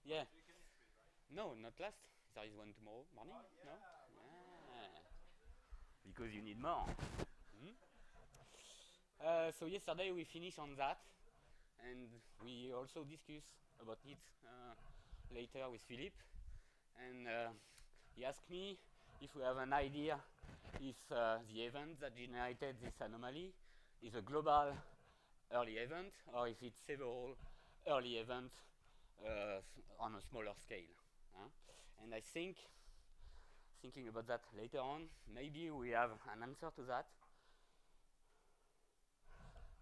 Yeah. No, not last. There is one tomorrow morning. No. Ah. Because you need more. Hmm? So yesterday we finished on that, and we also discussed about it later with Philip, and he asked me if we have an idea if the event that generated this anomaly is a global early event or if it's several early events on a smaller scale. Huh? And I think, thinking about that later on, maybe we have an answer to that.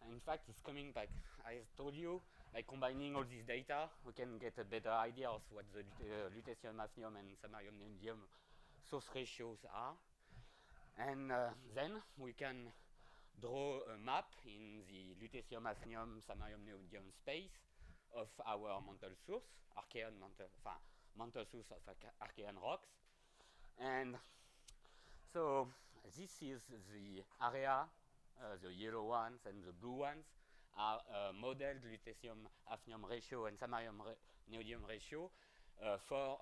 And in fact, it's coming back. I told you, by combining all this data, we can get a better idea of what the lutetium, hafnium, and samarium neodymium source ratios are. And then we can draw a map in the lutetium, hafnium, samarium, neodymium space of our mantle source, Archean mantle source of Archean rocks. And so this is the area, the yellow ones and the blue ones are modeled lutetium hafnium ratio and samarium neodymium ratio for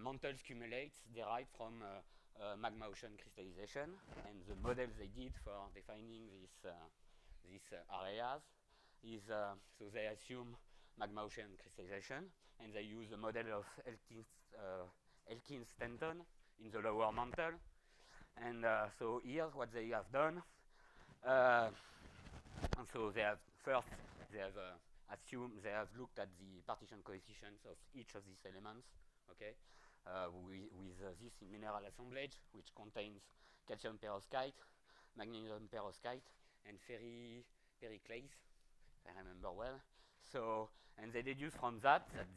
mantle cumulates derived from magma ocean crystallization. And the models they did for defining these areas is so they assume magma ocean crystallization, and they use a model of Elkins-Stanton in the lower mantle. And so here's what they have done. And so they have first they have assumed they have looked at the partition coefficients of each of these elements. Okay, with this mineral assemblage, which contains calcium perovskite, magnesium perovskite, and periclase, if I remember well. So, and they deduce from that that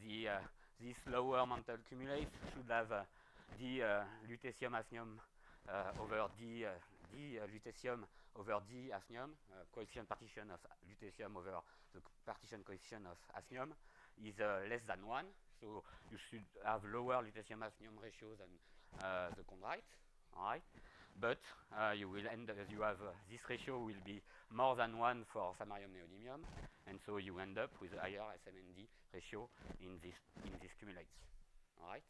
this lower mantle cumulate should have d lutetium hafnium over d lutetium over d hafnium, coefficient partition of lutetium over the partition coefficient of hafnium is less than 1. So you should have lower lutetium hafnium ratio than the chondrite. All right, but you will end you have this ratio will be more than 1 for samarium neodymium, and so you end up with a higher SMND ratio in these cumulates. All right,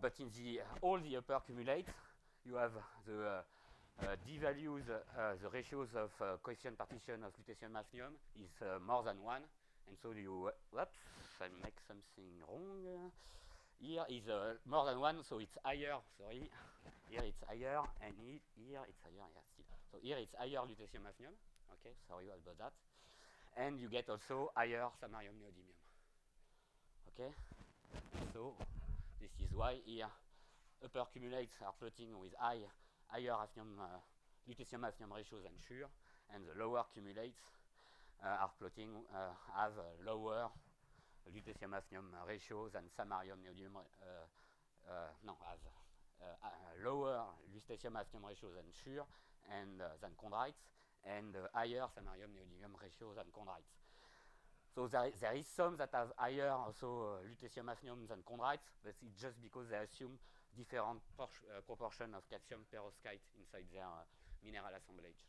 but in all the upper cumulates, you have the d values, the ratios of coefficient partition of lutetium hafnium is more than 1, and so you whoops, I make something wrong. Here is more than 1, so it's higher. Sorry, here it's higher, and here it's higher. Yeah, still. So here it's higher lutetium hafnium. Okay, sorry about that. And you get also higher samarium neodymium. Okay, so this is why here upper cumulates are plotting with higher hafnium, lutetium hafnium ratio than Schur, and the lower cumulates are plotting have lower lutetium hafnium ratio than samarium neodymium. No, have lower lutetium hafnium ratio than Schur and than chondrites, and higher samarium neodymium ratio than chondrites. So there is some that have higher also lutetium hafnium than chondrites, but it's just because they assume different proportion of calcium perovskite inside their mineral assemblage.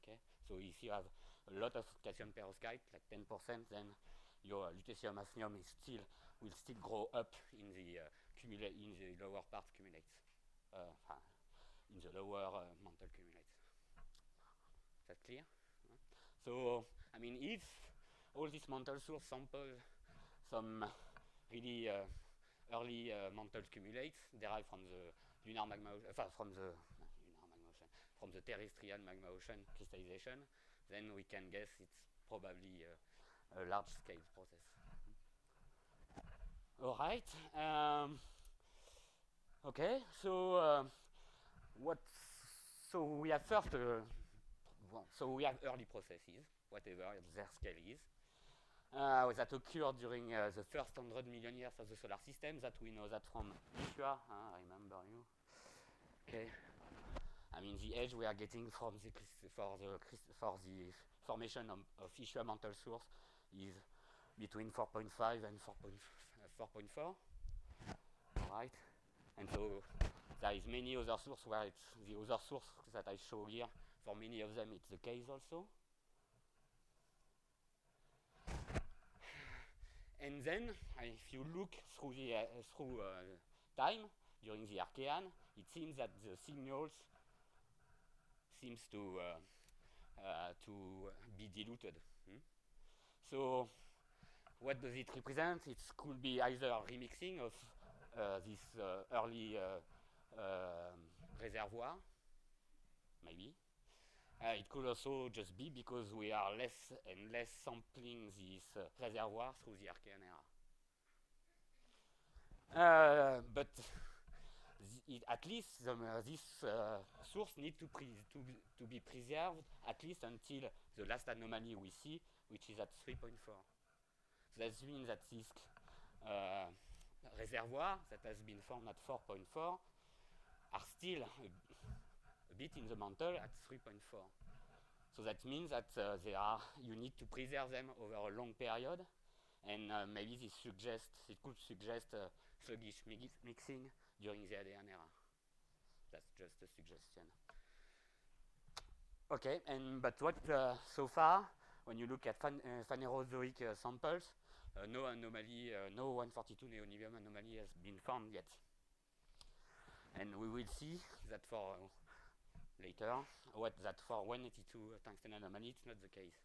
Okay, so if you have a lot of calcium perovskite, like 10%, then your lutetium hafnium will still grow up in the lower part cumulates, in the lower mantle cumulates. Is that clear? So I mean, if all these mantle source sample some really early mantle cumulates derived from the lunar magma from the terrestrial magma ocean crystallization, then we can guess it's probably a large scale process. All right. Okay. So so we have first. So we have early processes, whatever their scale is, that occurred during the first 100 million years of the solar system. That we know that from Ishua. I remember you. Okay. I mean, the age we are getting from the formation of Ishua mantle source is between 4.5 and 4.4. Right? And so there is many other sources where it's the other source that I show here. For many of them, it's the case also. And then, if you look through the time during the Archean, it seems that the signals seems to be diluted. So, what does it represent? It could be either remixing of this early reservoir, maybe. It could also just be because we are less and less sampling this reservoir through the Archean era. But at least this source needs to be preserved at least until the last anomaly we see, which is at 3.4. So that means that this reservoir that has been formed at 4.4 are still a bit in the mantle at 3.4. So that means that you need to preserve them over a long period, and maybe it could suggest sluggish mixing during the Hadean era. That's just a suggestion. Okay, but what so far, when you look at Phanerozoic samples, no anomaly, no 142 neodymium anomaly has been found yet. And we will see that for later, that for 182 tungsten anomaly, it's not the case.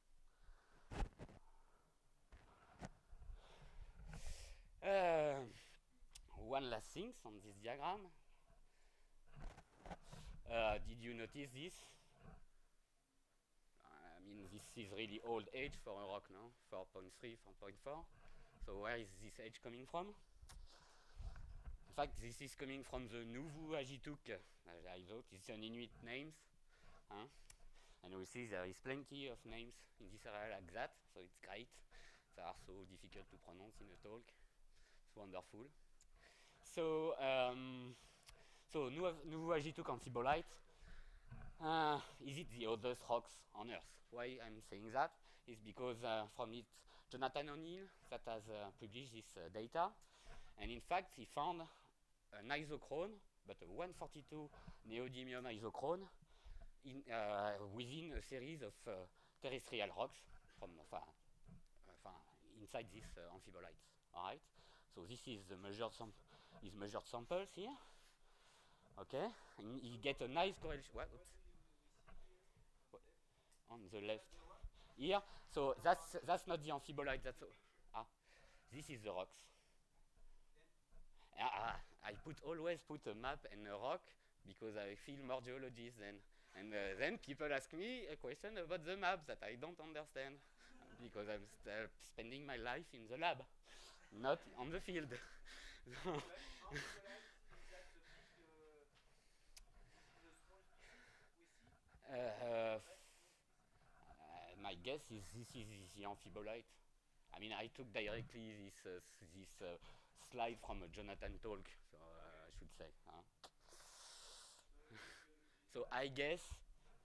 One last thing on this diagram. Did you notice this? I mean, this is really old age for a rock, no? 4.3, 4.4. So where is this age coming from? In fact, this is coming from the Nuvu Ajituk isotope. It's an Inuit names. And we see there is plenty of names in this area like that, so it's great. They are so difficult to pronounce in a talk. It's wonderful. So, Nuvu Ajituk amphibolite, is it the oldest rocks on Earth? Why I'm saying that is because from it, Jonathan O'Neill that has published this data, and in fact he found an isochrone, but a 142 neodymium isochrone within a series of terrestrial rocks from inside these amphibolites. All right. So this is the measured samples here. Okay, and you get a nice correlation. What? On the left here. So that's not the amphibolite. This is the rocks. I always put a map and a rock because I feel more geologist than. And then people ask me a question about the map that I don't understand because I'm spending my life in the lab, not on the field. My guess is this is the amphibolite. I mean, I took directly this slide from a Jonathan talk, so I should say. So I guess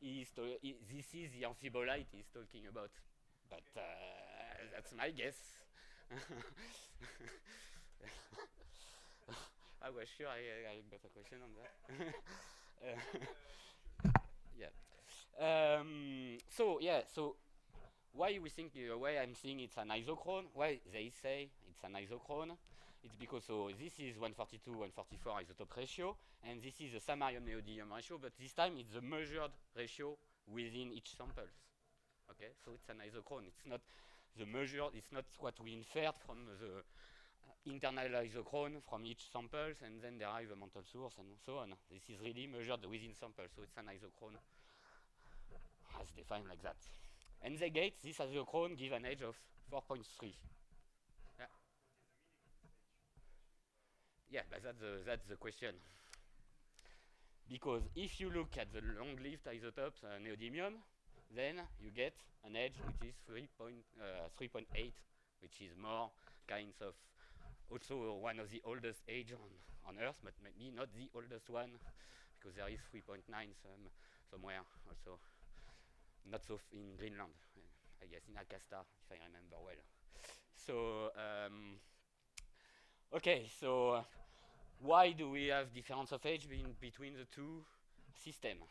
this is the amphibolite he's talking about, but that's my guess. I was sure I got a question on that. Yeah. So why we think why I'm saying it's an isochrone? Why they say it's an isochrone? It's because this is 142, 144 isotope ratio, and this is the samarium neodymium ratio, but this time it's the measured ratio within each samples. Okay, so it's an isochrone. It's not the measured. It's not what we inferred from the internal isochrone from each samples and then derive a mantle source and so on. This is really measured within samples, so it's an isochrone as defined like that. And they get this isochrone give an age of 4.3. Yeah, but that's the question. Because if you look at the long-lived isotopes, neodymium, then you get an age which is 3.8, which is more kinds of also one of the oldest age on Earth, but maybe not the oldest one, because there is 3.9 somewhere also. Not so in Greenland, I guess in Akasta, if I remember well. So, okay, so why do we have difference of age between the two systems?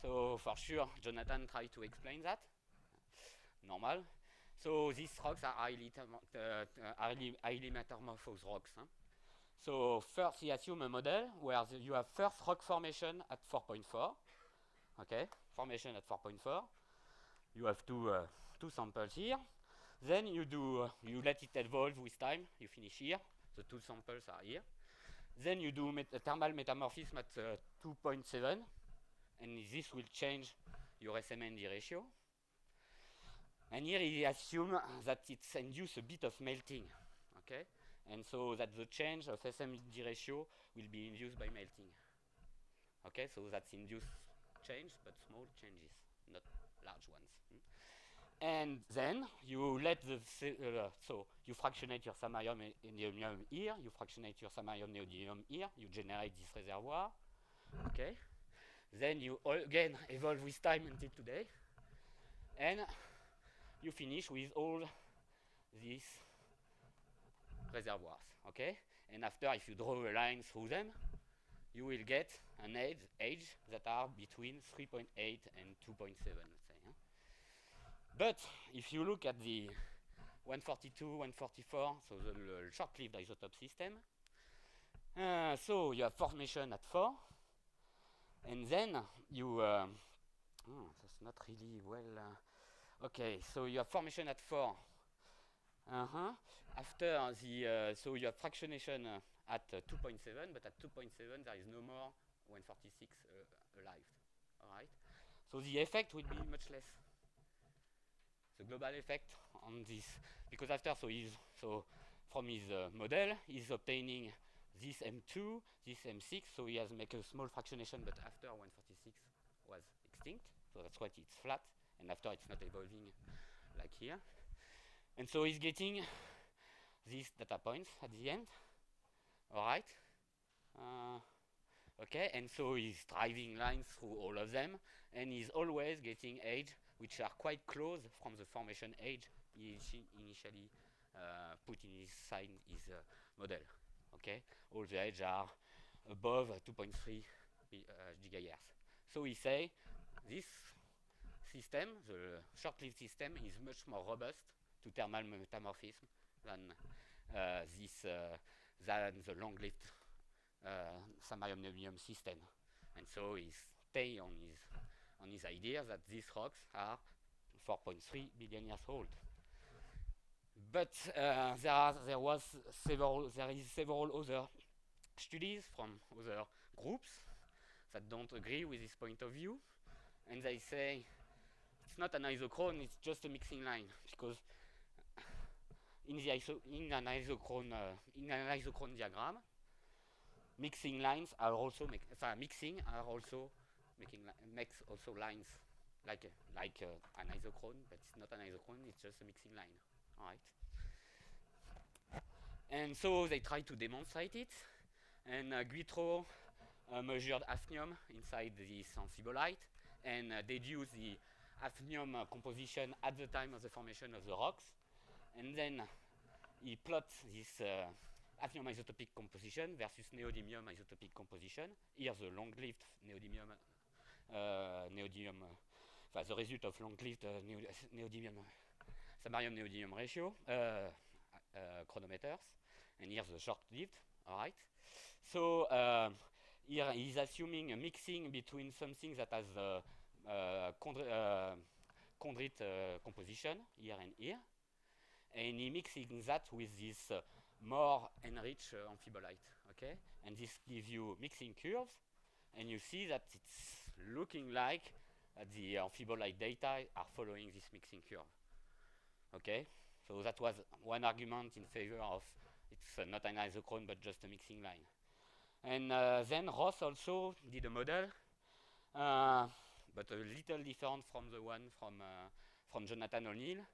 So for sure, Jonathan tried to explain that. Normal. So these rocks are highly metamorphosed rocks. Huh? So first he assume a model where you have first rock formation at 4.4. Okay, formation at 4.4. You have two samples here. Then you let it evolve with time. You finish here. The two samples are here. Then you do thermal metamorphism at 2.7, and this will change your SMND ratio. And here he assumes that it's induced a bit of melting, okay? And so that the change of SMND ratio will be induced by melting. Okay, so that's induced change, but small changes, not large ones. And then you let so you fractionate your samarium neodymium here, you fractionate your samarium neodymium here, you generate this reservoir, okay? Then you again evolve with time until today, and you finish with all these reservoirs, okay? And after, if you draw a line through them, you will get an age that are between 3.8 and 2.7, let's say. Huh? But if you look at the 142, 144, so the short-lived isotope system, so you have formation at 4, and then you, that's not really well, okay, so you have formation at 4. After the, so you have fractionation at 2.7, but at 2.7 there is no more 146 alive. All right. So the effect will be much less. The global effect on this, because after, so from his model, he's obtaining this M2, this M6, so he has make a small fractionation, but after 146 was extinct, so that's why it's flat, and after it's not evolving like here. And so he's getting these data points at the end. All right. Okay, and so he's driving lines through all of them, and he's always getting age which are quite close from the formation age he initially put in his model. Okay, all the age are above 2.3 gigayears. So we say this system, the short-lived system, is much more robust to thermal metamorphism than than the long-lived samarium neodymium system. And so he stay on his idea that these rocks are 4.3 billion years old. But there is several other studies from other groups that don't agree with this point of view, and they say it's not an isochrone, it's just a mixing line, because in an isochrone diagram, mixing lines are also makes also lines like an isochrone, but it's not an isochrone, it's just a mixing line. All right. And so they try to demonstrate it, and Guitreau measured hafnium inside this amphibolite and deduced the hafnium composition at the time of the formation of the rocks, and then he plots this hafnium isotopic composition versus neodymium isotopic composition. Here the long-lived neodymium, the result of long-lived neodymium, samarium neodymium ratio chronometers, and here's the short-lived. All right. So here he's assuming a mixing between something that has chondrite composition here and here, and he mixing that with this more enriched amphibolite. Okay, and this gives you mixing curves, and you see that it's looking like the amphibolite data are following this mixing curve. Okay, so that was one argument in favor of it's not an isochrone but just a mixing line. And then Ross also did a model, but a little different from the one from Jonathan O'Neill.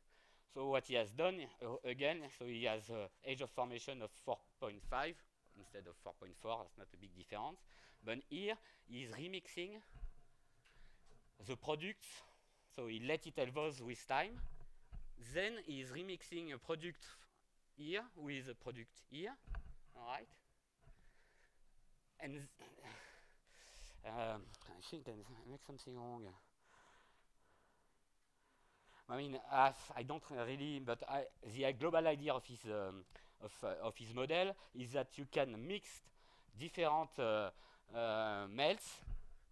So what he has done again, so he has age of formation of 4.5 instead of 4.4. That's not a big difference. But here he is remixing the products, so he let it evolve with time. Then he is remixing a product here with a product here. All right. And I think I make something wrong. I mean, I don't really, but the global idea of his model is that you can mix different melts,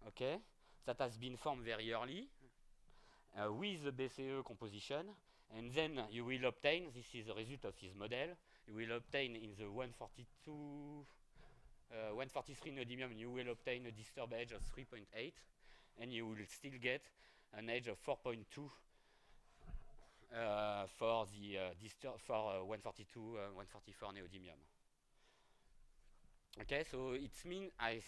okay, that has been formed very early with the BCE composition, and then you will obtain, this is the result of his model, you will obtain in the 143 neodymium, you will obtain a disturbed edge of 3.8, and you will still get an edge of 4.2 for the 142, 144 neodymium. Okay, so it means I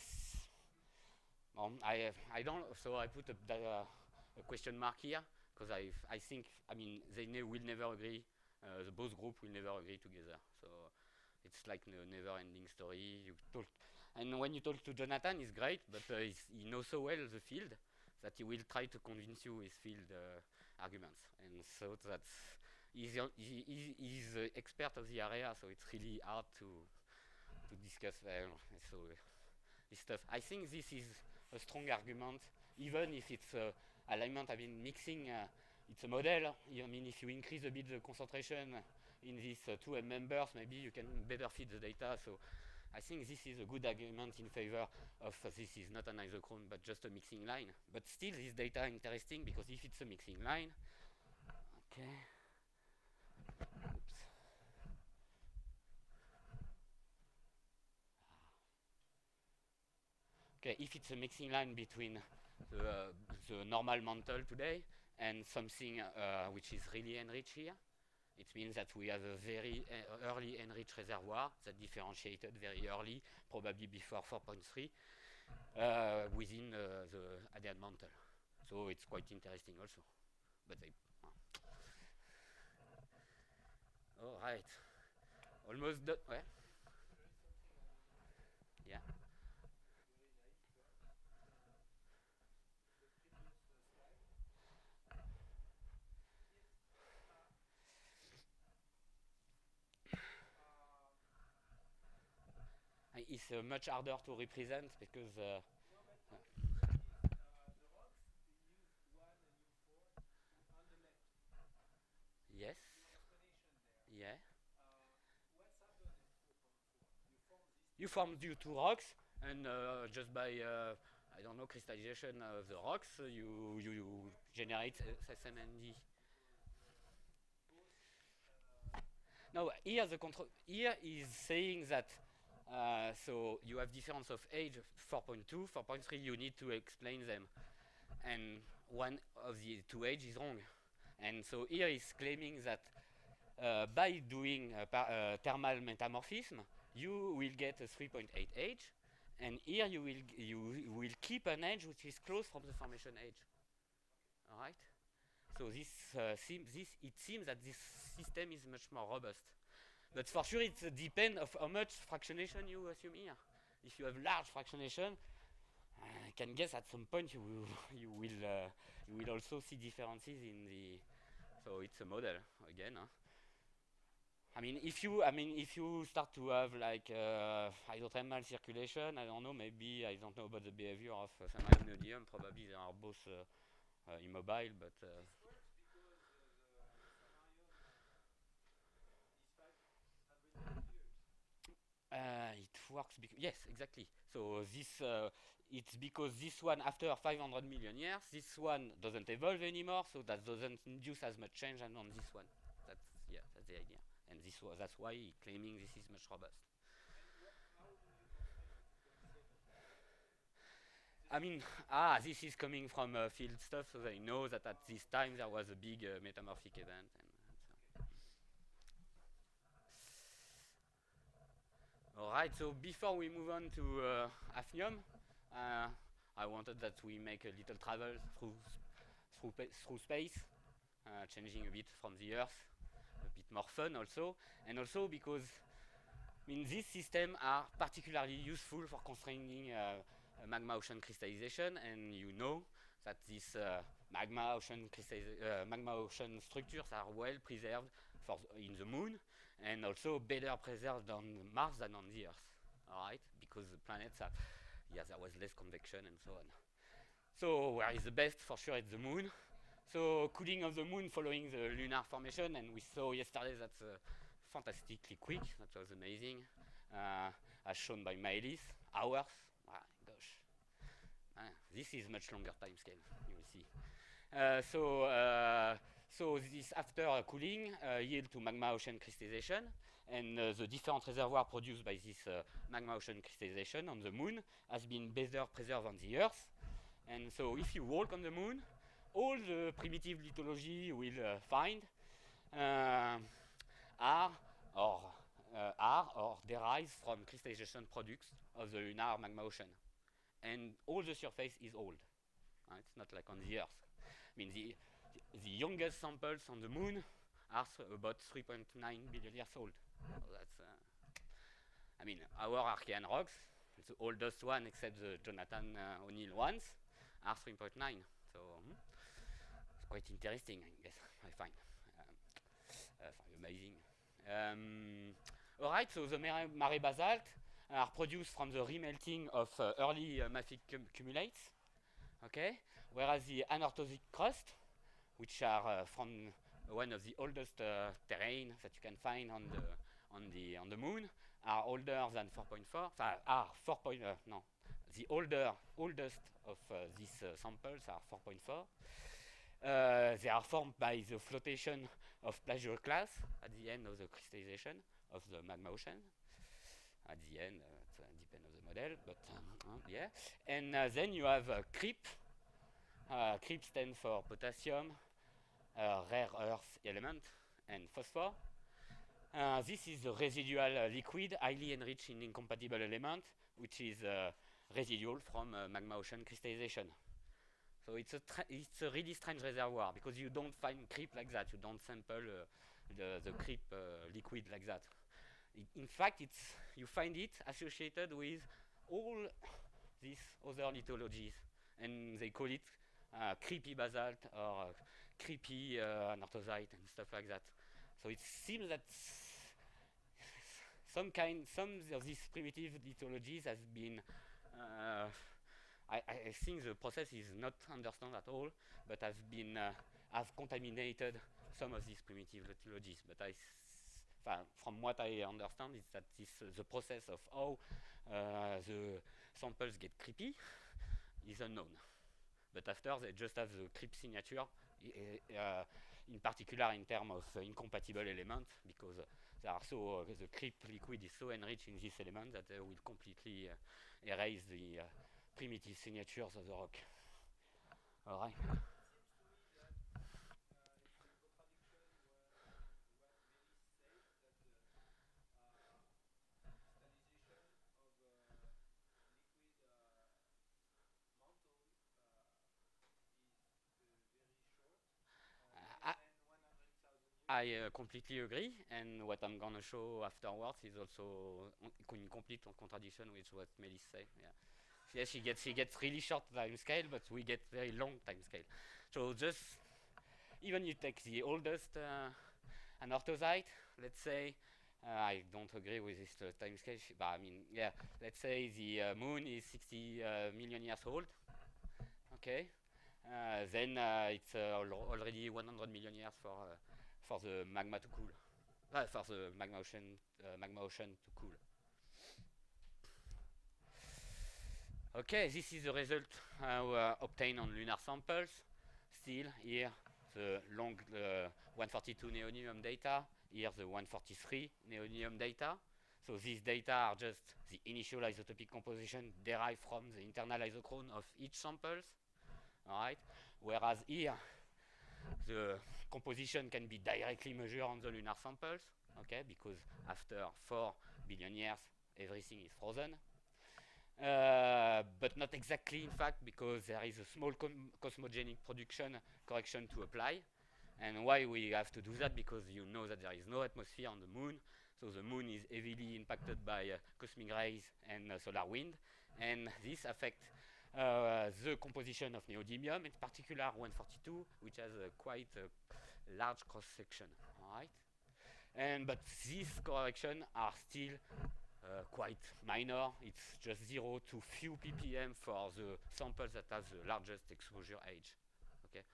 don't. So I put a question mark here because I think they will never agree. The both group will never agree together. So it's like a never-ending story. And when you talk to Jonathan, it's great, but he knows so well the field that he will try to convince you with field arguments. And so he's the expert of the area, so it's really hard to discuss. So this stuff. I think this is a strong argument, even if it's alignment. Mixing. It's a model. If you increase a bit the concentration in these two members, maybe you can better fit the data. So I think this is a good argument in favor of this is not an isochrone but just a mixing line. But still, this data is interesting because if it's a mixing line, okay. Oops. Okay, if it's a mixing line between the normal mantle today and something which is really enriched here, it means that we have a very early enriched reservoir that differentiated very early, probably before 4.3, within the Hadean mantle. So it's quite interesting also. But all right, almost done. Yeah. Yeah. It's much harder to represent because yes, yeah. You form due to rocks, and just by I don't know crystallization of the rocks, you generate SMND. Now here the control here is saying that so you have difference of age 4.2, 4.3. You need to explain them, and one of the two age is wrong, and so here is claiming that by doing thermal metamorphism, you will get a 3.8 age, and here you will keep an edge which is close from the formation edge. All right. So it seems that this system is much more robust. But for sure, it depends of how much fractionation you assume here. If you have large fractionation, I can guess at some point you will also see differences in the. So it's a model again. Huh? If you start to have like hydrothermal circulation, I don't know. Maybe I don't know about the behavior of samarium neodymium. Probably they are both immobile, but. It works because yes, exactly. So this it's because this one after 500 million years, this one doesn't evolve anymore, so that doesn't induce as much change as on this one. That's the idea, and that's why he's claiming this is much robust. This is coming from field stuff, so they know that at this time there was a big metamorphic event. Alright, so before we move on to hafnium, I wanted that we make a little travel through space, changing a bit from the Earth, a bit more fun also, and also because these systems are particularly useful for constraining magma ocean crystallization, and you know that these magma ocean structures are well preserved in the Moon, and also better preserved on Mars than on the Earth. All right, because the planets are, there was less convection and so on. So where is the best? For sure, it's the Moon. So cooling of the moon following the lunar formation, and we saw yesterday that's fantastically quick. That was amazing, as shown by Maelis. Hours. Ah, gosh, this is much longer time scale. You will see. So this after cooling yield to magma ocean crystallization, and the different reservoirs produced by this magma ocean crystallization on the moon has been better preserved on the Earth. And so if you walk on the moon, all the primitive lithology you will find are or derive from crystallization products of the lunar magma ocean. And all the surface is old. It's not like on the Earth. I mean, the youngest samples on the moon are about 3.9 billion years old. So that's, I mean, our Archean rocks, the oldest one except the Jonathan O'Neill ones, are 3.9. So it's quite interesting, I guess, I find. Amazing. Alright, so the mare basalt are produced from the remelting of early mafic cumulates, okay? Whereas the anorthosic crust, which are from one of the oldest terrain that you can find on the moon, are older than 4.4. Are 4. No, the oldest of these samples are 4.4. They are formed by the flotation of plagioclase at the end of the crystallization of the magma ocean. At the end, it depends on the model, but yeah. And then you have creep. Creep stands for potassium, rare earth element, and phosphor. This is the residual liquid highly enriched in incompatible element, which is residual from magma ocean crystallization. So it's a really strange reservoir because you don't find creep like that. You don't sample the creep liquid like that. In fact, you find it associated with all these other lithologies, and they call it creepy basalt or creepy anorthosite and stuff like that. So it seems that some of these primitive lithologies has been I think the process is not understood at all, but have contaminated some of these primitive lithologies. But from what I understand, is that the process of how the samples get creepy is unknown. But after, they just have the creep signature, in particular in terms of incompatible elements, because the creep liquid is so enriched in this element that they will completely erase the primitive signatures of the rock. All right. I completely agree, and what I'm going to show afterwards is also in complete contradiction with what Melis said. Yeah, she gets really short time scale, but we get very long time scale. So just even you take the oldest anorthosite, let's say, I don't agree with this time scale, but I mean, yeah, let's say the moon is 60 million years old. Okay, then it's already 100 million years for the magma to cool, for the magma ocean to cool. Okay, this is the result obtained on lunar samples. Still here the long 142 neodymium data, here the 143 neodymium data. So these data are just the initial isotopic composition derived from the internal isochrone of each samples. All right, whereas here the composition can be directly measured on the lunar samples, okay, because after 4 billion years everything is frozen. But not exactly, in fact, because there is a small cosmogenic production correction to apply. And why we have to do that? Because you know that there is no atmosphere on the moon, so the moon is heavily impacted by cosmic rays and solar wind, and this affects the composition of neodymium, in particular 142, which has a quite large cross section. All right, but these corrections are still quite minor. It's just 0 to few ppm for the samples that have the largest exposure age. Okay,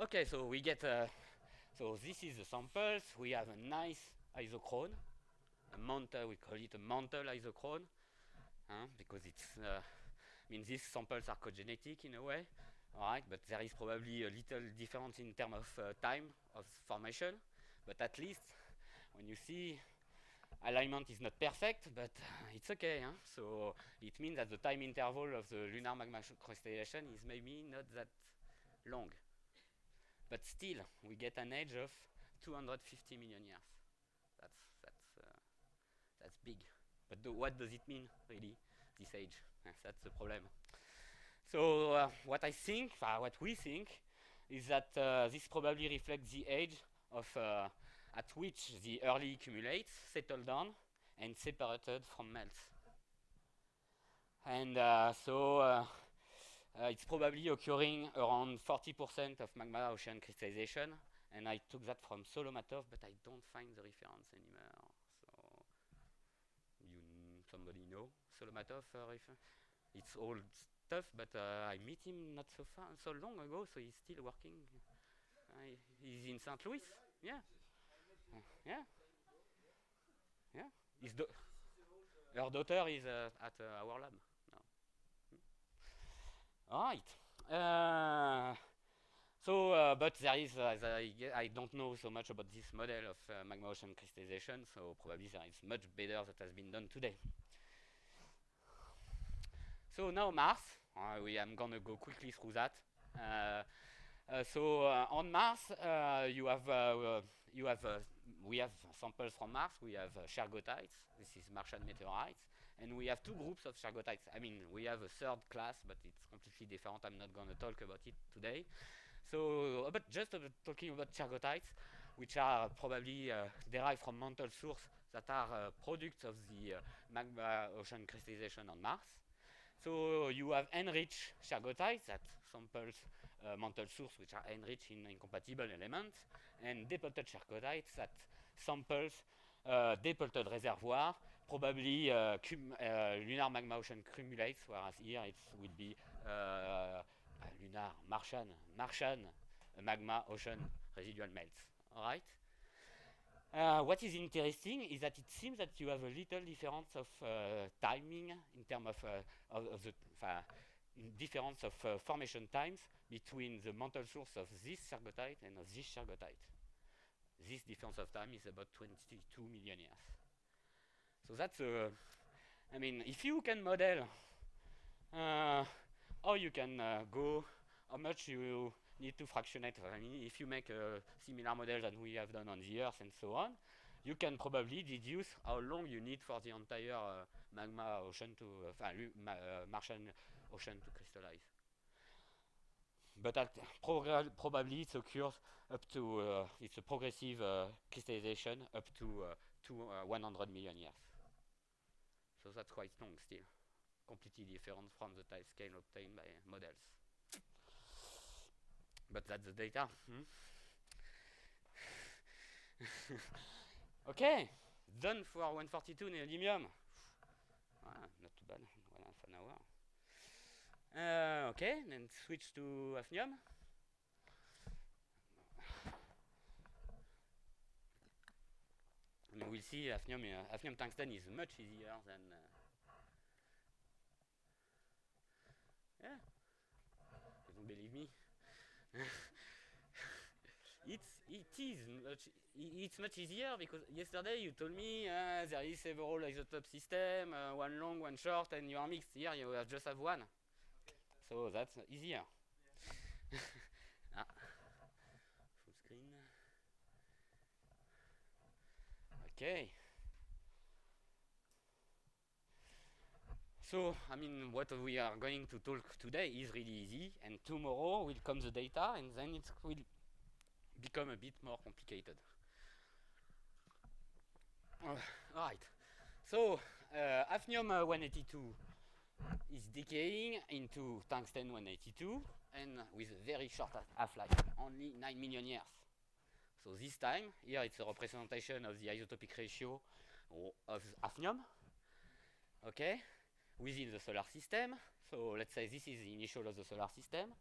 Okay, so we get, so this is the samples. We have a nice isochrone, a mantle, we call it a mantle isochrone, because it's, I mean, these samples are cogenetic in a way, all right, but there is probably a little difference in terms of time of formation, but at least when you see alignment is not perfect, but it's okay. So it means that the time interval of the lunar magma crystallization is maybe not that long. But still, we get an age of 250 million years. That's big. But what does it mean, really, this age? That's the problem. So what we think, is that this probably reflects the age of at which the early cumulates settle down and separated from melts. And it's probably occurring around 40% of magma ocean crystallization, and I took that from Solomatov, but I don't find the reference anymore. So somebody know Solomatov? It's old stuff, but I met him not so long ago, so he's still working. He's in St. Louis. Yeah. Yeah. Her daughter is at our lab now. All right. But there is, I don't know so much about this model of magma ocean crystallization, so probably there is much better that has been done today. So now Mars, I'm gonna go quickly through that. On Mars, we have samples from Mars. We have shergotites. This is Martian meteorites, and we have two groups of shergotites. I mean, we have a third class, but it's completely different. I'm not going to talk about it today. So, but just talking about shergotites, which are probably derived from mantle source that are products of the magma ocean crystallization on Mars. So you have enriched shergotites that samples mantle source which are enriched in incompatible elements, and depleted shergotites that samples depleted reservoir, probably lunar magma ocean cumulates, whereas here it will be lunar Martian magma ocean residual melts. All right. What is interesting is that it seems that you have a little difference of timing in terms of the difference of formation times between the mantle source of this shergotite and of this shergotite. This difference of time is about 22 million years. So that's I mean, if you can model how you can go, how much you need to fractionate. I mean, if you make a similar model that we have done on the Earth and so on, you can probably deduce how long you need for the entire magma ocean to, Martian ocean to crystallize. But probably it occurs up to, it's a progressive crystallization up to 100 million years. So that's quite long still, completely different from the time scale obtained by models. But that's the data. Okay, done for 142 neodymium. Not too bad, 1.5 hour. Okay, then switch to hafnium. And we'll see hafnium tungsten is much easier than. Yeah, you don't believe me? It's much easier because yesterday you told me there is several isotope system, one long, one short, and you are mixed. Here you just have one. So that's easier. Full screen. Okay. So, I mean, what we are going to talk today is really easy, and tomorrow will come the data, and then it will become a bit more complicated. All right. So, hafnium 182 is decaying into tungsten 182, and with a very short half-life, only 9 million years. So this time, here it's a representation of the isotopic ratio of hafnium. Okay. within the solar system. So let's say this is the initial of the solar system.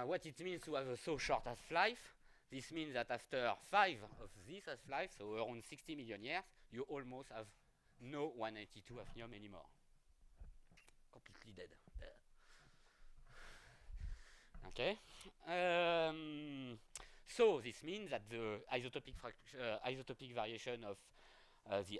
What it means to have a so short half-life, this means that after 5 of this half-life, so around 60 million years, you almost have no 182 hafnium anymore. Completely dead. Okay. So this means that the isotopic variation of the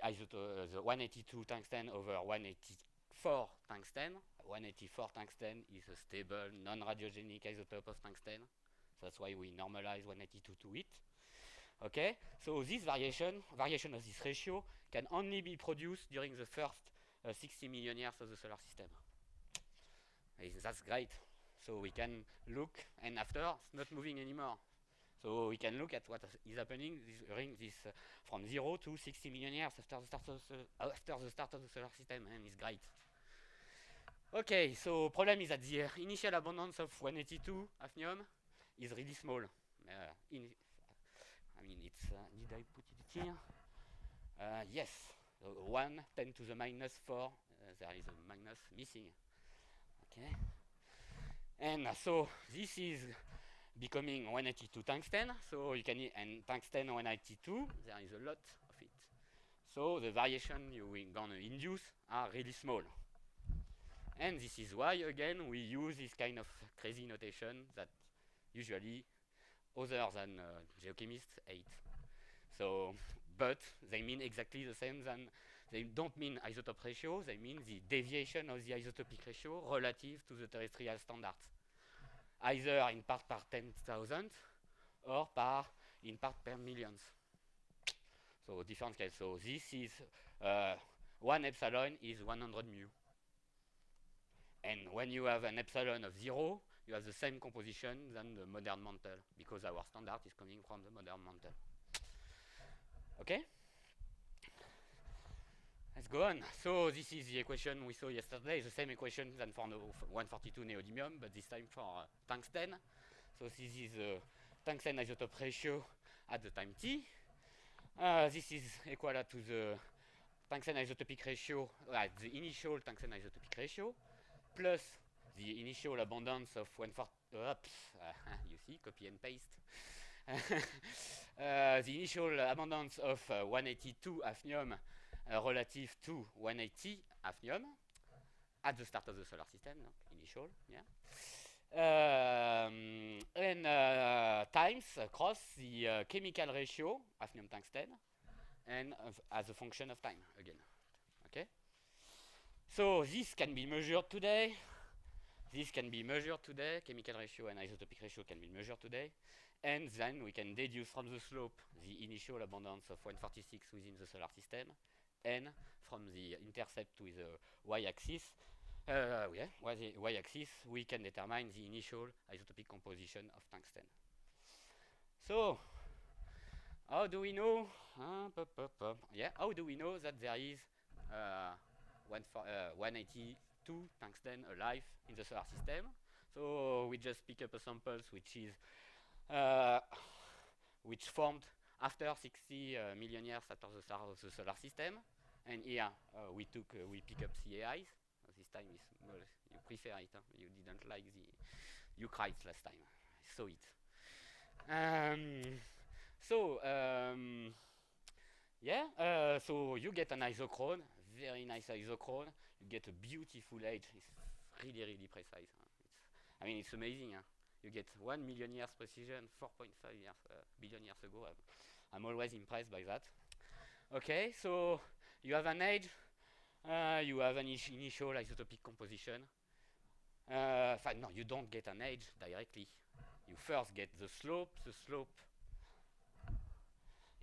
182 tungsten over 184 tungsten. 184 tungsten is a stable, non-radiogenic isotope of tungsten. That's why we normalize 182 to it. Okay, so this variation of this ratio can only be produced during the first 60 million years of the solar system. That's great. So we can look, and after, it's not moving anymore. So we can look at what is happening during this from 0 to 60 million years after the start of the solar system, and it's great. Okay, so problem is that the initial abundance of 182 hafnium is really small. I mean, it's, did I put it here? Yes, 1 10 to the minus 4, there is a minus missing. Okay, and so this is becoming 182 tungsten, so you can, and tungsten 182, there is a lot of it. So the variation you're gonna induce are really small. And this is why, again, we use this kind of crazy notation that usually other than geochemists hate. So, but they mean exactly the same than, they don't mean isotope ratio, they mean the deviation of the isotopic ratio relative to the terrestrial standard. Either in part per 10,000 or in part per millions. So different case. So this is 1 epsilon is 100 mu. And when you have an epsilon of 0, you have the same composition than the modern mantle, because our standard is coming from the modern mantle. Okay? Let's go on. So this is the equation we saw yesterday, the same equation than for the 142 neodymium, but this time for tungsten. So this is the tungsten isotope ratio at the time t. This is equal to the tungsten isotopic ratio, the initial tungsten isotopic ratio, plus the initial abundance of 140, you see, copy and paste. The initial abundance of 182 hafnium relative to 180 hafnium at the start of the solar system, initial, yeah. And times across the chemical ratio, hafnium tungsten, and as a function of time, again, okay? So this can be measured today. This can be measured today. Chemical ratio and isotopic ratio can be measured today. And then we can deduce from the slope the initial abundance of 146 within the solar system, and from the intercept with the y-axis, y-axis, we can determine the initial isotopic composition of tungsten. So, how do we know? Yeah, how do we know that there is 182 tungsten alive in the solar system? So we just pick up a sample which formed after 60 million years after the start of the solar system, and here we pick up CAIs. This time is you prefer it. Huh? You didn't like you cried last time. I saw it. So you get an isochrone, very nice isochrone. You get a beautiful age. It's really, really precise. Huh? I mean, it's amazing. Huh? You get 1 million years precision, 4.5 billion years ago. I'm always impressed by that. Okay, so you have an age, you have an initial isotopic composition. No, you don't get an age directly. You first get the slope. The slope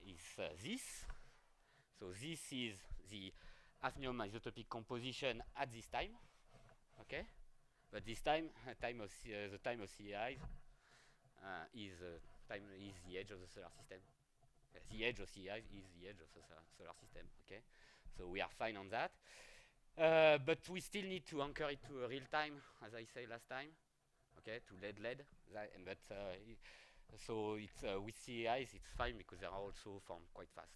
is this. So this is the hafnium isotopic composition at this time. Okay, but this time, the time of CAI is the edge of the solar system. The edge of CAI is the edge of the solar system. Okay, so we are fine on that. But we still need to anchor it to a real time, as I said last time. Okay, to lead. So it's with CAIs it's fine because they are also formed quite fast.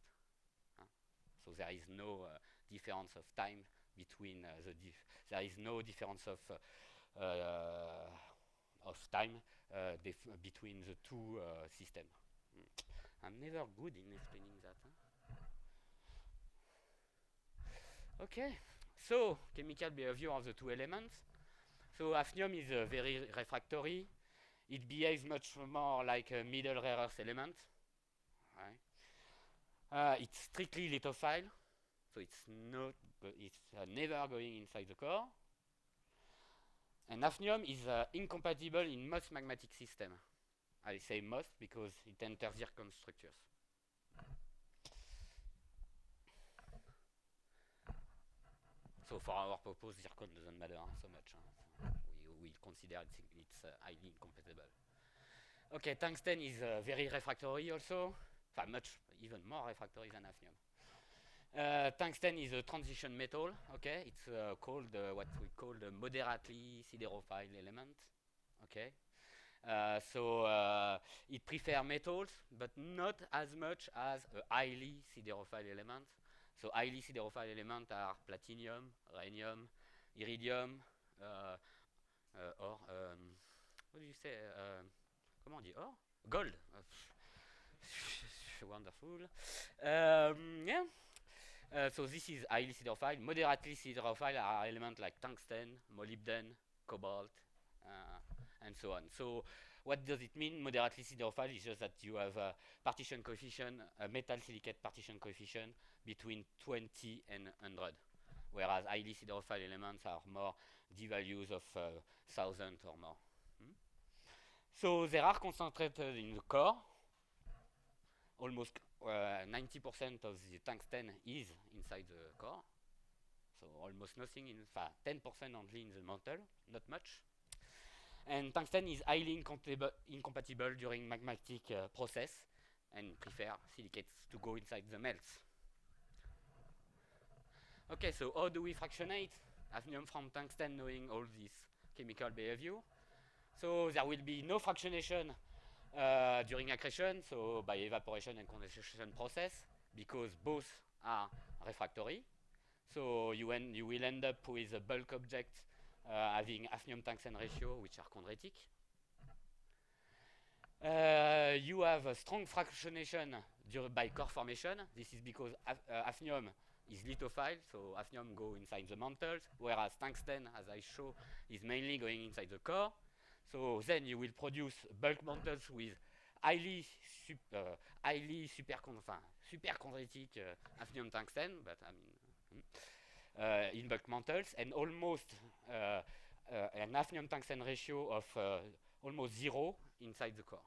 So there is no difference of time between there is no difference of time between the two systems. I'm never good in explaining that. Huh? Okay, so chemical behavior of the two elements. So hafnium is very refractory. It behaves much more like a middle rare earth element. Right? It's strictly lithophile, so it's never going inside the core. And hafnium is incompatible in most magmatic systems. I say most because it enters zircon structures. So for our purpose, zircon doesn't matter so much. We consider it's highly incompatible. Okay, tungsten is very refractory also. Much even more refractory than hafnium. Tungsten is a transition metal. Okay, it's called what we call the moderately siderophile element. Okay, so it prefers metals, but not as much as a highly siderophile element. So highly siderophile elements are platinum, rhenium, iridium, or what do you say? Comment on dit or? Gold. Wonderful. Yeah. So this is highly siderophile. Moderately siderophile are elements like tungsten, molybden, cobalt, and so on. So what does it mean? Moderately siderophile is just that you have a partition coefficient, a metal silicate partition coefficient between 20 and 100, whereas highly siderophile elements are more d values of 1000 or more. So they are concentrated in the core. Almost 90% of the tungsten is inside the core. So almost nothing, 10% only in the mantle, not much. And tungsten is highly incompatible during magmatic process and prefer silicates to go inside the melts. Okay, so how do we fractionate hafnium from tungsten knowing all this chemical behavior? So there will be no fractionation during accretion, so by evaporation and condensation process, because both are refractory. So you will end up with a bulk object having hafnium-tungsten ratio, which are chondritic. You have a strong fractionation by core formation. This is because hafnium is lithophile, so hafnium go inside the mantles, whereas tungsten, as I show, is mainly going inside the core. So then you will produce bulk mantles with highly superchondritic hafnium tungsten, but I mean in bulk mantles, and almost an hafnium tungsten ratio of almost 0 inside the core.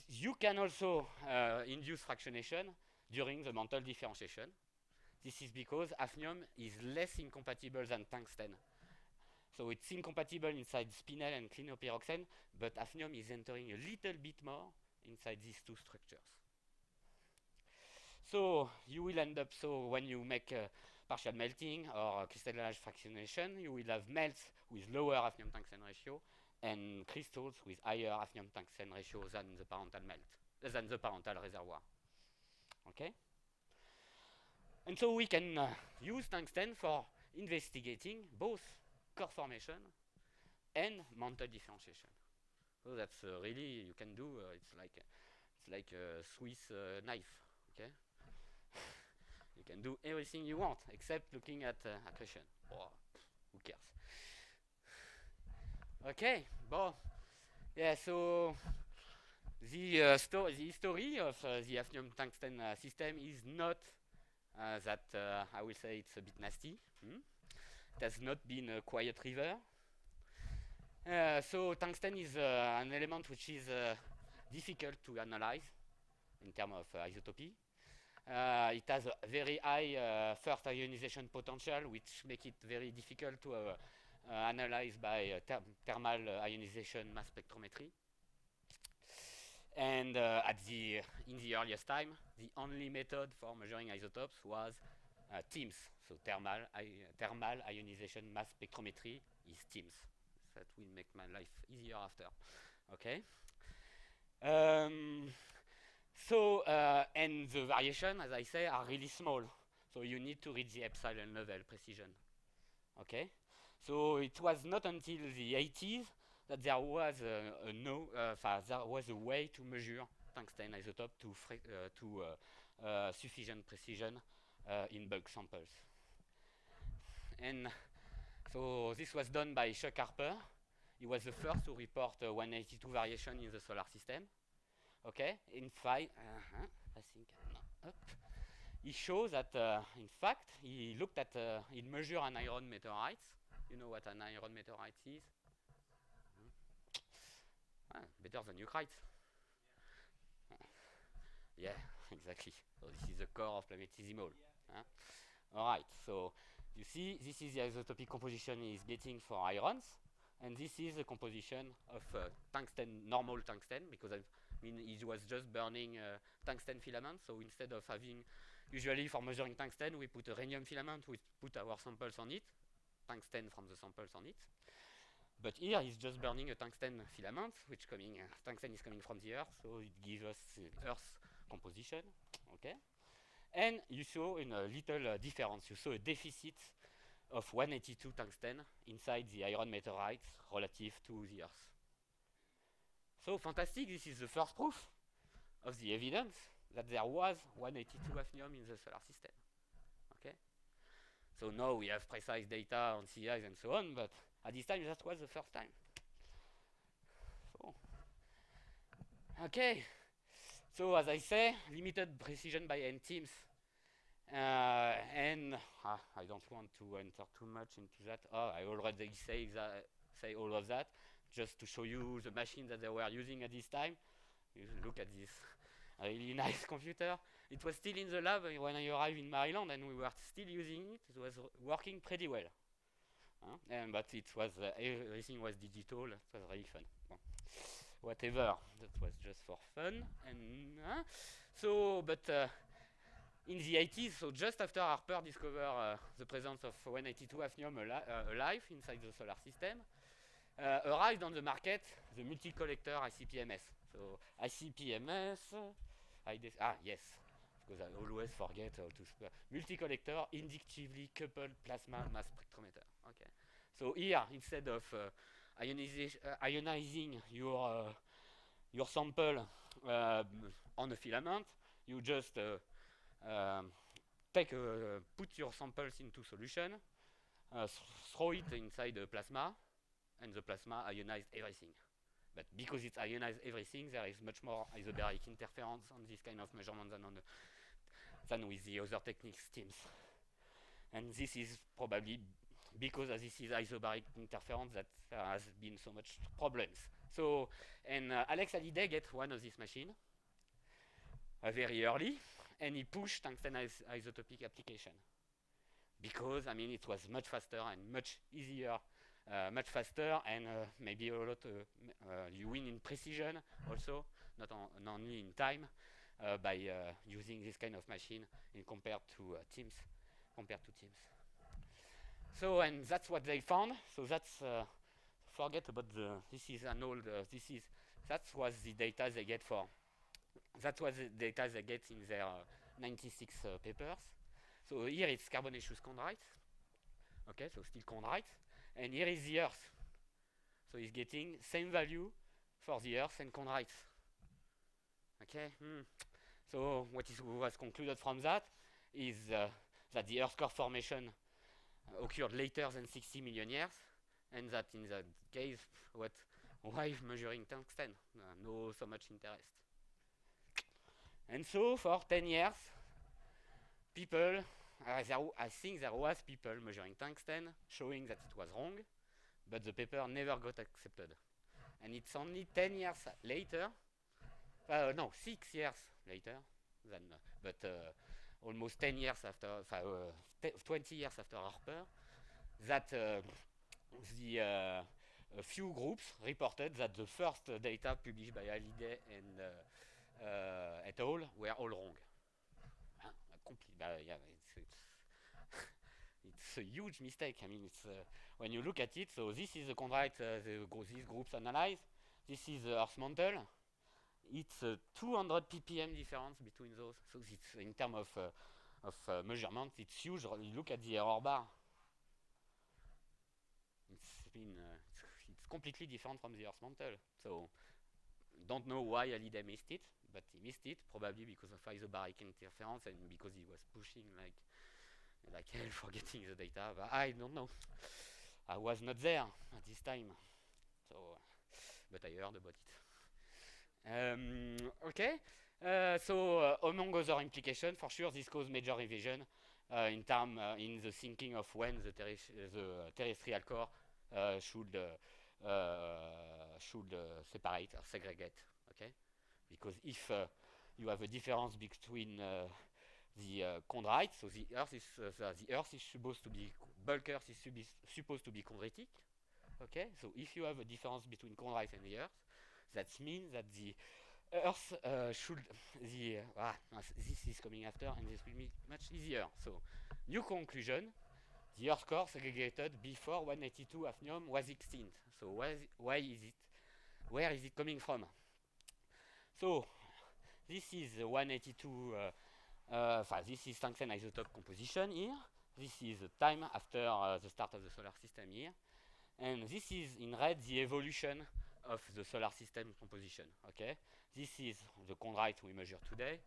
You can also induce fractionation during the mantle differentiation. This is because hafnium is less incompatible than tungsten. So it's incompatible inside spinel and clinopyroxene, but hafnium is entering a little bit more inside these two structures. So you will end up, so when you make partial melting or crystallized fractionation, you will have melts with lower hafnium-tungsten ratio and crystals with higher hafnium-tungsten ratio than the parental than the parental reservoir. Okay? And so we can use tungsten for investigating both core formation and mantle differentiation. So that's really you can do. It's like a Swiss knife. Okay, you can do everything you want except looking at accretion. Oh, who cares? Okay, well, yeah. So the history of the hafnium tungsten system is not that I will say it's a bit nasty. It has not been a quiet river. So tungsten is an element which is difficult to analyze in terms of isotopy. It has a very high first ionization potential, which makes it very difficult to analyze by thermal ionization mass spectrometry. And in the earliest time, the only method for measuring isotopes was TIMS. So thermal ionization mass spectrometry is TIMS. That will make my life easier after. Okay. And the variation, as I say, are really small. So you need to reach the epsilon level precision. Okay? So it was not until the 80s that there was there was a way to measure tungsten isotope to sufficient precision in bulk samples. And so this was done by Chuck Harper. He was the first to report 182 variation in the solar system. Okay, in fact, I think no, he shows that in fact he looked at he measured an iron meteorite. You know what an iron meteorite is? Better than you cried. Yeah, exactly. So this is the core of Planetesimal. Yeah. All right. So you see, this is the isotopic composition he is getting for irons, and this is the composition of tungsten, normal tungsten, because I mean it was just burning tungsten filament. So instead of having, usually for measuring tungsten, we put a rhenium filament, we put our samples on it, tungsten from the samples on it. But here it's just burning a tungsten filament, which tungsten is coming from the Earth, so it gives us Earth composition. Okay, and you saw in a little difference. You saw a deficit of 182 tungsten inside the iron meteorites relative to the Earth. So fantastic! This is the first proof of the evidence that there was 182 hafnium in the solar system. Okay, so now we have precise data on CIs and so on, but at this time, that was the first time. So, okay. So, as I say, limited precision by n teams. And I don't want to enter too much into that. I already say all of that, just to show you the machine that they were using at this time. You look at this really nice computer. It was still in the lab when I arrived in Maryland, and we were still using it. It was working pretty well. But it was everything was digital. It was really fun. Well, whatever, that was just for fun. And in the 80s, so just after Harper discovered the presence of 182 hafnium alive inside the solar system, arrived on the market the multi-collector ICP-MS. So ICP-MS, yes, because I always forget how to spell. Multi-collector inductively coupled plasma mass spectrometer. Okay. So here, instead of ionizing your sample on a filament, you just put your samples into solution, throw it inside the plasma, and the plasma ionized everything. But because it ionized everything, there is much more isobaric interference on this kind of measurement than with the other techniques teams. And this is probably because this is isobaric interference that there has been so much problems. So, and Alex Hallyday get one of these machines very early, and he pushed tungsten isotopic application because I mean it was much faster and much easier, much faster, and maybe a lot. You win in precision also, not only in time, by using this kind of machine compared to teams. So, and that's what they found. So that's forget about this is an old. That was the data they get for. That was the data they get in their 96 papers. So here it's carbonaceous chondrite. Okay, so still chondrite. And here is the Earth. So he's getting same value for the Earth and chondrite. Okay. So what was concluded from that is that the Earth core formation occurred later than 60 million years, and that in that case, why measuring tungsten? No so much interest. And so for 10 years, people, I think there was people measuring tungsten, showing that it was wrong, but the paper never got accepted. And it's only 10 years later, 6 years later, but almost 10 years after, 20 years after Harper, that a few groups reported that the first data published by Hallyday and et al. Were all wrong. It's a huge mistake. I mean, it's when you look at it. So this is the chondrite these groups analyze. This is the Earth mantle. It's 200 ppm difference between those. So it's in terms of measurement, it's huge. You look at the error bar. It's completely different from the Earth mantle. So don't know why Hallyday missed it, but he missed it probably because of isobaric interference and because he was pushing like hell for getting the data. But I don't know. I was not there at this time, so but I heard about it. Okay. So among other implications, for sure, this causes major revision in the thinking of when the terrestrial core should separate or segregate. Okay, because if you have a difference between the chondrites, so the Earth is supposed to be bulk Earth is supposed to be chondritic. Okay, so if you have a difference between chondrites and the Earth, that means that the Earth this is coming after, and this will be much easier. So, new conclusion: the Earth core segregated before 182 hafnium was extinct. So, why is it? Where is it coming from? So, this is 182. This is tungsten isotope composition here. This is the time after the start of the solar system here, and this is in red the evolution of the solar system composition. Okay, this is the chondrite we measure today.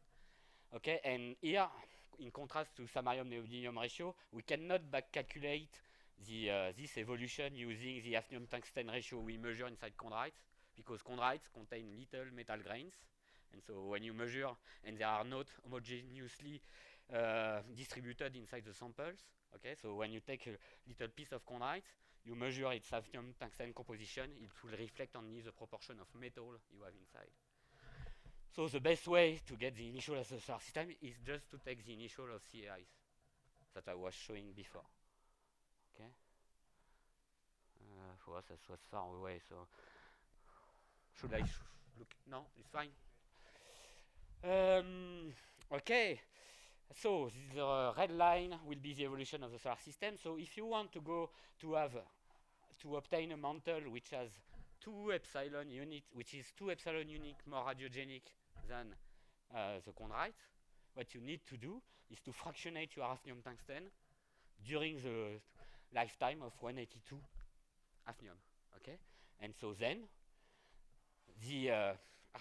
Okay, and here, in contrast to samarium-neodymium ratio, we cannot back calculate this evolution using the hafnium-tungsten ratio we measure inside chondrites, because chondrites contain little metal grains, and so when you measure, and they are not homogeneously distributed inside the samples. Okay, so when you take a little piece of chondrite, you measure its hafnium-tungsten composition, it will reflect only the proportion of metal you have inside. So the best way to get the initial of the solar system is just to take the initial of CAIs that I was showing before. Okay. For us, that was far away, so should I look? No, it's fine. Okay. So the red line will be the evolution of the solar system. So if you want to go to obtain a mantle which has 2 epsilon unit, which is 2 epsilon unit more radiogenic than the chondrite, what you need to do is to fractionate your hafnium tungsten during the lifetime of 182 hafnium. Okay, and so then the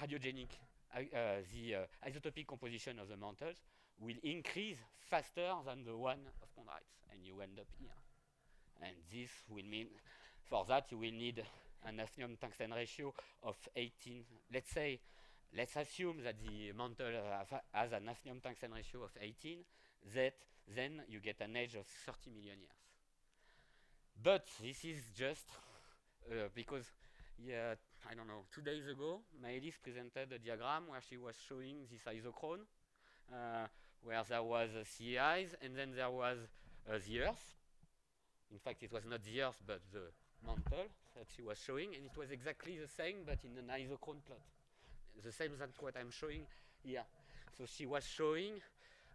radiogenic, the isotopic composition of the mantles will increase faster than the one of chondrites, and you end up here. And this will mean, for that, you will need an hafnium-tungsten ratio of 18. Let's assume that the mantle has an hafnium-tungsten ratio of 18, then you get an age of 30 million years. But this is just because, I don't know, 2 days ago, Maëlys presented a diagram where she was showing this isochrone, where there was CAIs, and then there was the Earth. In fact, it was not the Earth, but the mantle that she was showing, and it was exactly the same, but in an isochrone plot. The same as what I'm showing here. So she was showing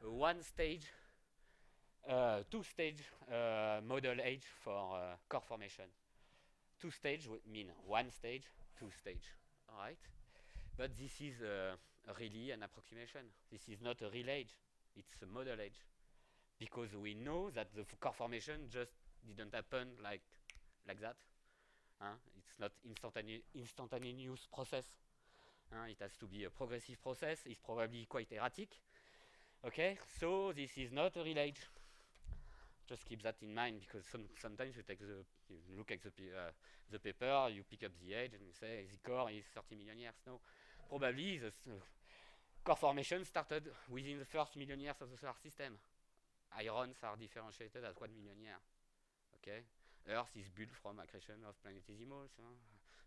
one-stage, two-stage model age for core formation. 2 stage would mean 1 stage, 2 stage. All right, but this is really an approximation. This is not a real age; it's a model age, because we know that the core formation just didn't happen like that. It's not instantaneous process. It has to be a progressive process. It's probably quite erratic. Okay, so this is not a real age. Just keep that in mind, because sometimes you look at the paper, you pick up the age, and you say the core is 30 million years. No, probably the core formation started within the first million years of the solar system. Irons are differentiated at 1 million years. Okay, Earth is built from accretion of planetesimals.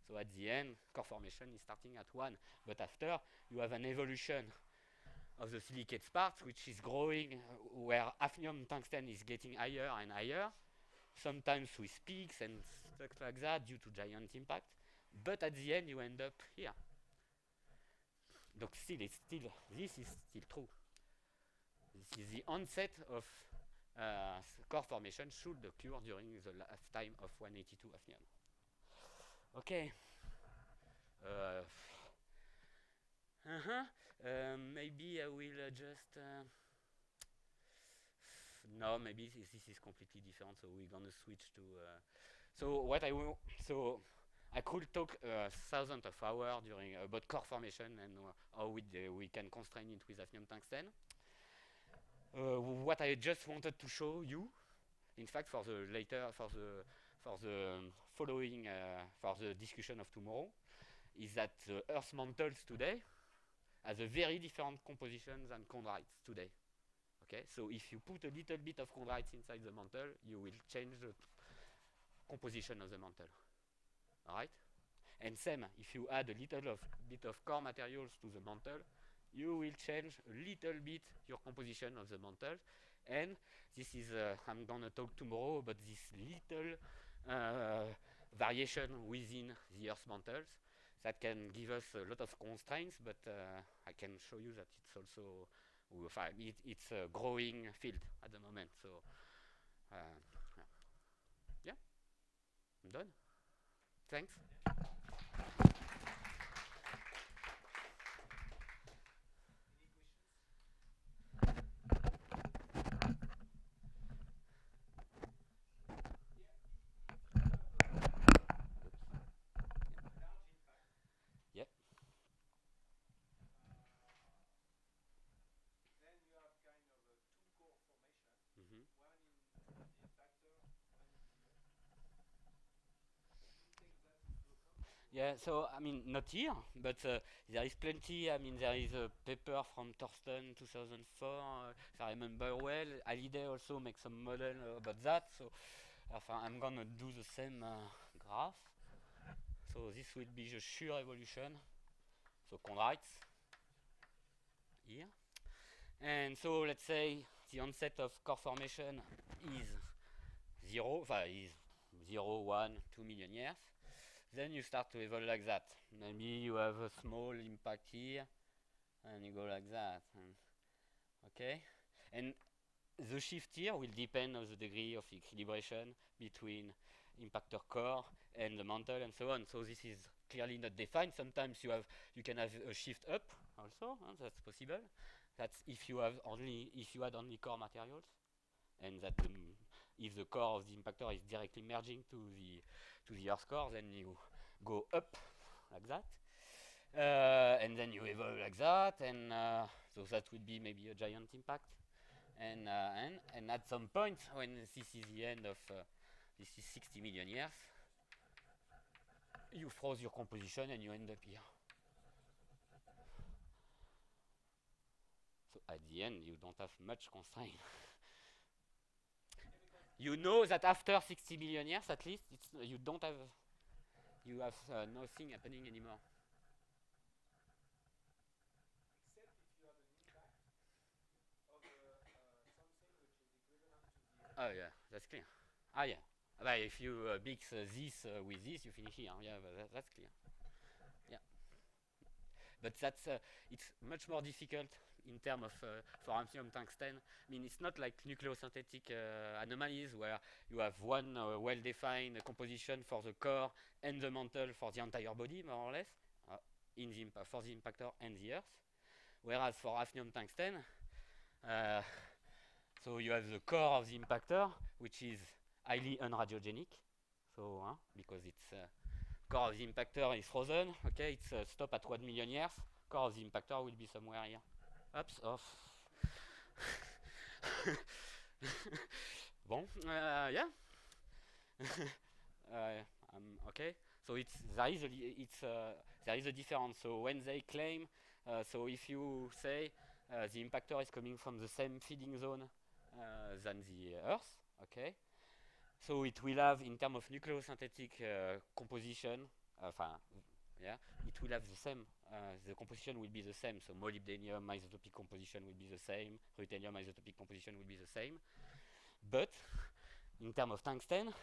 So at the end, core formation is starting at 1. But after, you have an evolution of the silicate parts, which is growing, where hafnium tungsten is getting higher and higher, sometimes with peaks and stuff like that due to giant impact. But at the end, you end up here. Donc this is still true. This is the onset of core formation should occur during the lifetime of 182 hafnium. Okay. Maybe I will just no, maybe this is completely different. So we're gonna switch to. So what I will. So I could talk thousands of hours during about core formation and how we can constrain it with hafnium tungsten. What I just wanted to show you, in fact, for the later for the following for the discussion of tomorrow, is that the Earth mantles today has a very different composition than chondrites today. Okay, so if you put a little bit of chondrites inside the mantle, you will change the composition of the mantle. All right, and same if you add a little bit of core materials to the mantle, you will change a little bit your composition of the mantle. And this is I'm gonna talk tomorrow about this little variation within the Earth mantles that can give us a lot of constraints, but I can show you that it's also it's a growing field at the moment. So yeah, I'm done. Thanks. Yeah, so I mean, not here, but there is plenty. I mean, there is a paper from Thorsten 2004, if I remember well. Hallyday also makes some model about that. So I'm gonna do the same graph. So this will be the shear evolution. So chondrites here. And so let's say the onset of core formation is 0, is 0, 1, 2 million years. Then you start to evolve like that. Maybe you have a small impact here, and you go like that. Okay? And the shift here will depend on the degree of equilibration between impactor core and the mantle and so on. So this is clearly not defined. Sometimes you can have a shift up also. That's possible. That's if you add only core materials, and that if the core of the impactor is directly merging to the Earth core, then you go up like that, and then you evolve like that, and so that would be maybe a giant impact, and at some point when this is the end of this is 60 million years, you froze your composition and you end up here. So at the end, you don't have much constraint. You know that after 60 million years, at least, you have nothing happening anymore. Except if you have an impact of something which is equivalent to the. Oh yeah, that's clear. Ah yeah. But if you mix this with this, you finish here. Yeah, but that's clear. Yeah. But it's much more difficult in terms of for hafnium tungsten. I mean, it's not like nucleosynthetic anomalies where you have one well-defined composition for the core and the mantle for the entire body, more or less, for the impactor and the Earth. Whereas for hafnium tungsten, so you have the core of the impactor, which is highly unradiogenic. So because it's core of the impactor is frozen, okay, it's stop at 1 million years. Core of the impactor will be somewhere here. Oops, off. Bon, yeah. Okay. So there is a difference. So when they claim, so if you say the impactor is coming from the same feeding zone than the Earth, okay. So it will have, in terms of nucleosynthetic composition, yeah, it will have the same. The composition will be the same. So molybdenium isotopic composition will be the same. Ruthenium isotopic composition will be the same. But in terms of tungsten,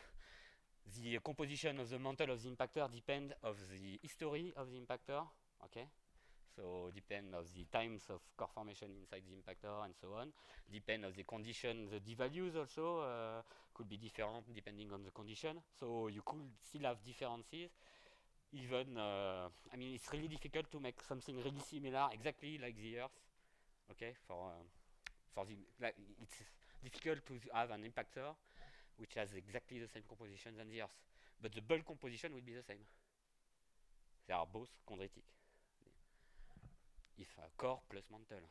the composition of the mantle of the impactor depends on the history of the impactor. Okay. So depend of the times of core formation inside the impactor and so on. Depend of the condition, the d values also could be different depending on the condition. So you could still have differences. Even, I mean, it's really difficult to make something really similar, exactly like the Earth. Okay, for the difficult to have an impactor which has exactly the same composition than the Earth. But the bulk composition will be the same. They are both chondritic. If core plus mantle.